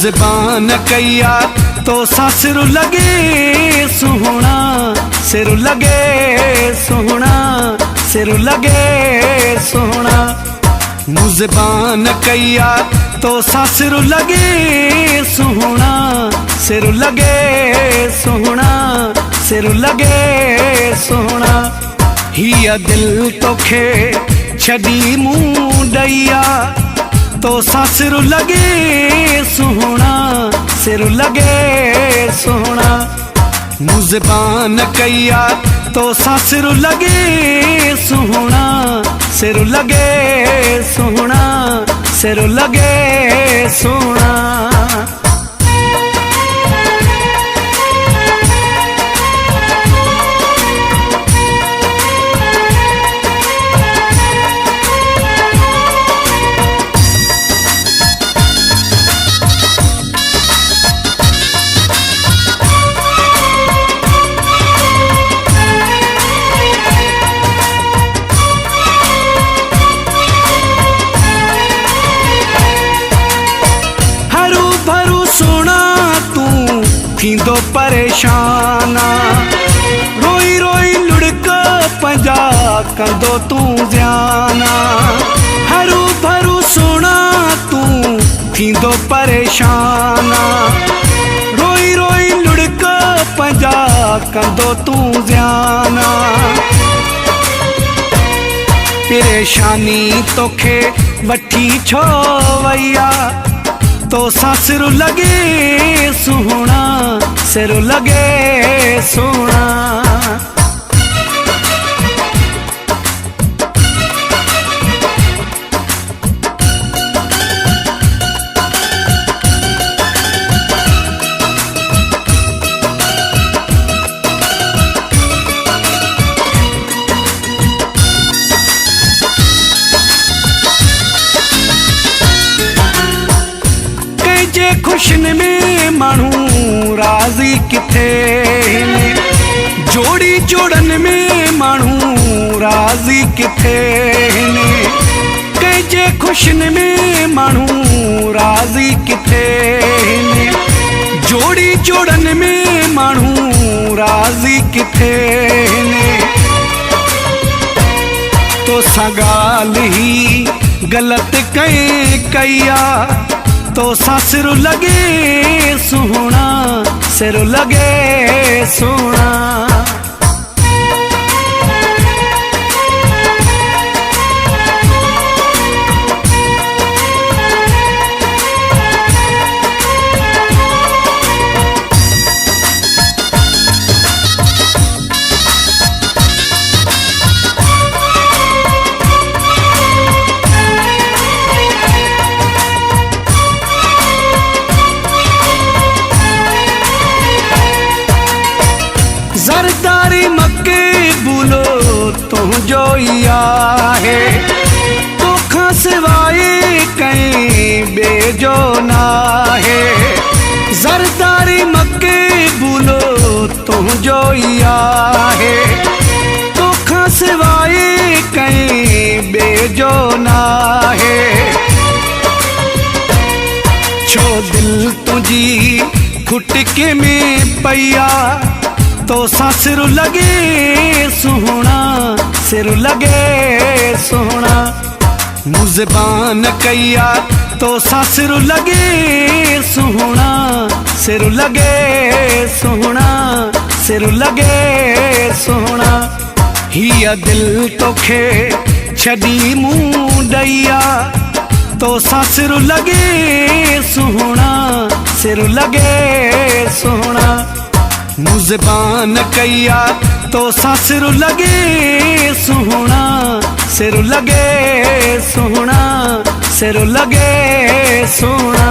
मुज़बान कैया तो सिर लगे सोहना, सिर लगे सोहना, सिर लगे सोहना। मुज़बान कैया तो सिर लगे सोहना, सिर लगे सोहना, सिर लगे सोहना। हिया दिल तोखे छड़ी मुँह दैया तो सिर लगे सोहना, सिर लगे सोहना। मुज़बान कैया तो सिर लगे सोहना, सिर लगे सोहना, सिर लगे सोहना। थींदो परेशाना, रोई रोई लुढ़क पंजा कंदो तू ज़्याना। हरू भरू सोना तू थींदो परेशाना, रोई रोई लुढ़क पंजा कंदो तू ज़्याना। परेशानी तोखे वठी छो वैया तो सिर लगे सोहना, सिर लगे सोहना। खुशन में मानू राजी किथे ने, जोड़ी जोड़न में मानू राजी किथे ने। कजे खुशन में मानू राजी किथे ने, जोड़ी जोड़न में मानू राजी किथे ने। तो सगाल ही गलत कैया तो सिर लगे सोहना, सिर लगे सोहना। जरदारी मक्के बुलो तू जो है, तो खां सिवाए कहीं बेजो ना है। जरदारी मक्के बुलो तू जो है, तो खां सिवाए कहीं बेजो ना है। छो दिल तुझी खुटके में पैया तो सिर लगे सोहना, सिर लगे सोहना। मुज़बान कैया तो सिर लगे सोहना, सिर लगे सोहना, सिर लगे सोहना। हिया दिल तोखे छड़ी मुँह दैया तो सिर लगे सोहना, सिर लगे सोहना। मुज़बान कैया तो सिर लगे सोहना, सिर लगे सोहना, सिर लगे सोहना।